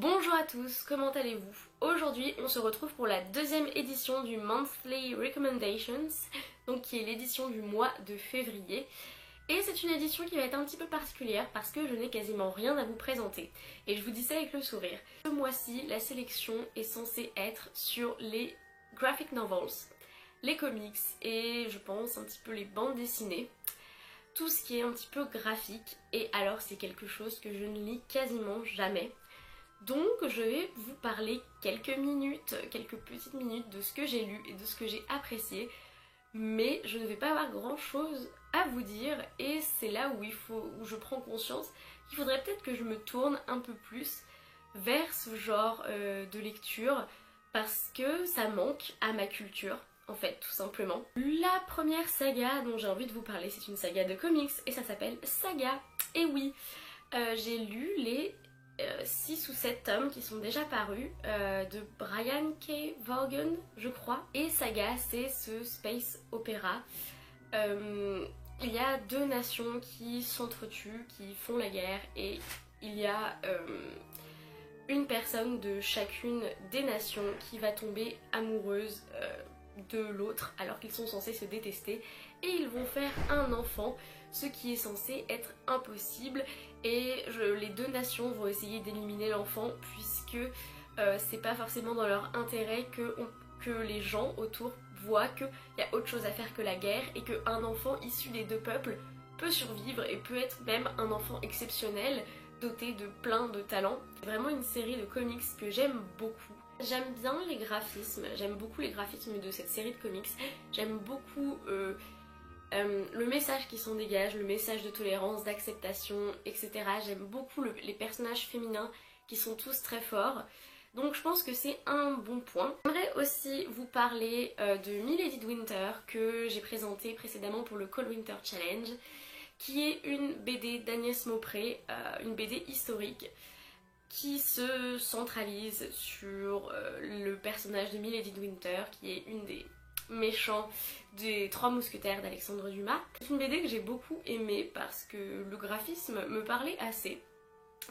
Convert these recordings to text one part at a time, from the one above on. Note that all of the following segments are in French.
Bonjour à tous, comment allez-vous? Aujourd'hui on se retrouve pour la deuxième édition du Monthly Recommendations, donc qui est l'édition du mois de février. Et c'est une édition qui va être un petit peu particulière parce que je n'ai quasiment rien à vous présenter. Et je vous dis ça avec le sourire. Ce mois-ci, la sélection est censée être sur les graphic novels, les comics et je pense un petit peu les bandes dessinées. Tout ce qui est un petit peu graphique, et alors c'est quelque chose que je ne lis quasiment jamais. Donc je vais vous parler quelques petites minutes de ce que j'ai lu et de ce que j'ai apprécié. Mais je ne vais pas avoir grand chose à vous dire et c'est là où je prends conscience qu'il faudrait peut-être que je me tourne un peu plus vers ce genre de lecture parce que ça manque à ma culture. En fait, tout simplement. La première saga dont j'ai envie de vous parler, c'est une saga de comics et ça s'appelle Saga. Et oui, j'ai lu les 6 ou 7 tomes qui sont déjà parus de Brian K. Vaughan, je crois. Et Saga, c'est ce space opéra. Il y a deux nations qui s'entretuent, qui font la guerre et il y a une personne de chacune des nations qui va tomber amoureuse de l'autre alors qu'ils sont censés se détester et ils vont faire un enfant, ce qui est censé être impossible et les deux nations vont essayer d'éliminer l'enfant puisque c'est pas forcément dans leur intérêt que les gens autour voient qu'il y a autre chose à faire que la guerre et qu'un enfant issu des deux peuples peut survivre et peut être même un enfant exceptionnel doté de plein de talents. C'est vraiment une série de comics que j'aime beaucoup. J'aime bien les graphismes, j'aime beaucoup les graphismes de cette série de comics, j'aime beaucoup le message qui s'en dégage, le message de tolérance, d'acceptation, etc. J'aime beaucoup les personnages féminins qui sont tous très forts, donc je pense que c'est un bon point. J'aimerais aussi vous parler de Milady de Winter que j'ai présenté précédemment pour le Cold Winter Challenge, qui est une BD d'Agnès Maupré, une BD historique qui se centralise sur le personnage de Milady de Winter, qui est une des méchants des Trois Mousquetaires d'Alexandre Dumas. C'est une BD que j'ai beaucoup aimée parce que le graphisme me parlait assez.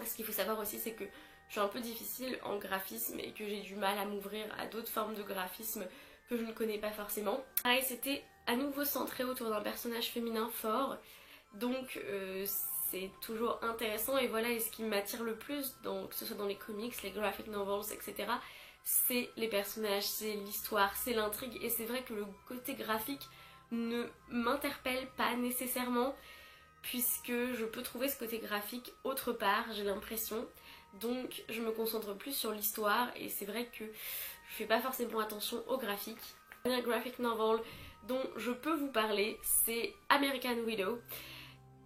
Ce qu'il faut savoir aussi, c'est que je suis un peu difficile en graphisme et que j'ai du mal à m'ouvrir à d'autres formes de graphisme que je ne connais pas forcément. Pareil, c'était à nouveau centré autour d'un personnage féminin fort, donc c'est toujours intéressant et voilà, et ce qui m'attire le plus, que ce soit dans les comics, les graphic novels, etc., c'est les personnages, c'est l'histoire, c'est l'intrigue et c'est vrai que le côté graphique ne m'interpelle pas nécessairement puisque je peux trouver ce côté graphique autre part, j'ai l'impression, donc je me concentre plus sur l'histoire et c'est vrai que je fais pas forcément attention au graphique. Le dernier graphic novel dont je peux vous parler, c'est American Widow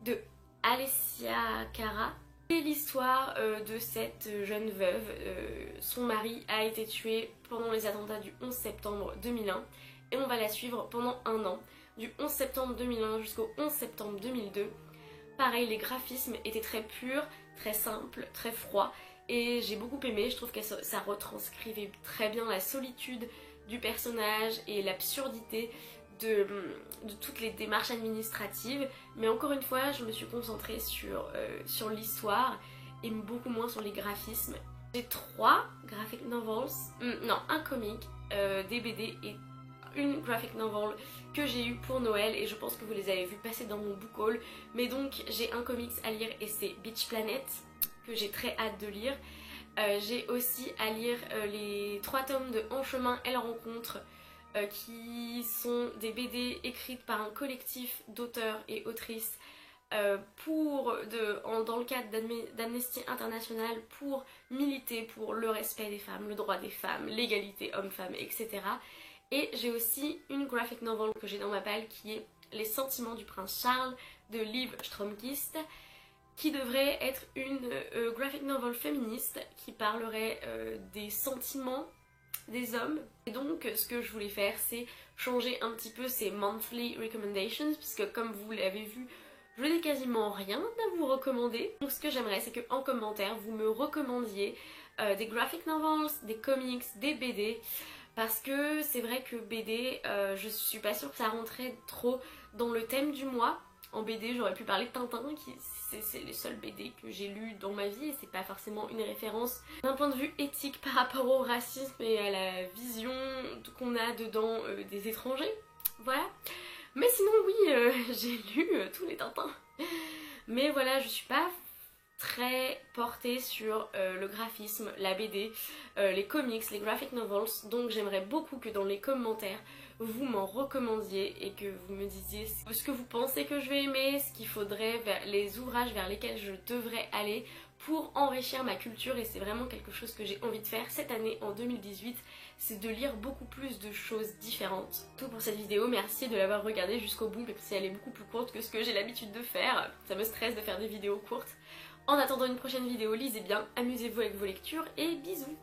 de Alessia Cara. C'est l'histoire de cette jeune veuve. Son mari a été tué pendant les attentats du 11 septembre 2001 et on va la suivre pendant un an, du 11 septembre 2001 jusqu'au 11 septembre 2002. Pareil, les graphismes étaient très purs, très simples, très froids et j'ai beaucoup aimé. Je trouve que ça retranscrivait très bien la solitude du personnage et l'absurdité de toutes les démarches administratives, mais encore une fois je me suis concentrée sur l'histoire et beaucoup moins sur les graphismes. J'ai 3 graphic novels, un comic, des BD et une graphic novel que j'ai eu pour Noël et je pense que vous les avez vus passer dans mon book haul, mais donc j'ai un comics à lire et c'est Beach Planet que j'ai très hâte de lire. J'ai aussi à lire les 3 tomes de En chemin elle rencontre qui sont des BD écrites par un collectif d'auteurs et autrices dans le cadre d'Amnesty International pour militer pour le respect des femmes, le droit des femmes, l'égalité homme-femme, etc. Et j'ai aussi une graphic novel que j'ai dans ma palle qui est Les sentiments du prince Charles de Liv Stromkist, qui devrait être une graphic novel féministe qui parlerait des sentiments des hommes. Et donc ce que je voulais faire, c'est changer un petit peu ces monthly recommendations puisque comme vous l'avez vu, je n'ai quasiment rien à vous recommander. Donc ce que j'aimerais, c'est qu'en commentaire vous me recommandiez des graphic novels, des comics, des BD, parce que c'est vrai que BD, je suis pas sûre que ça rentrait trop dans le thème du mois. En BD, j'aurais pu parler de Tintin, c'est les seuls BD que j'ai lus dans ma vie et c'est pas forcément une référence d'un point de vue éthique par rapport au racisme et à la vision qu'on a dedans des étrangers. Voilà. Mais sinon oui, j'ai lu tous les Tintins. Mais voilà, je suis pas très portée sur le graphisme, la BD, les comics, les graphic novels, donc j'aimerais beaucoup que dans les commentaires vous m'en recommandiez et que vous me disiez ce que vous pensez que je vais aimer, ce qu'il faudrait, les ouvrages vers lesquels je devrais aller pour enrichir ma culture, et c'est vraiment quelque chose que j'ai envie de faire cette année en 2018, c'est de lire beaucoup plus de choses différentes. Tout pour cette vidéo, merci de l'avoir regardée jusqu'au bout, même si elle est beaucoup plus courte que ce que j'ai l'habitude de faire, ça me stresse de faire des vidéos courtes. En attendant une prochaine vidéo, lisez bien, amusez-vous avec vos lectures et bisous!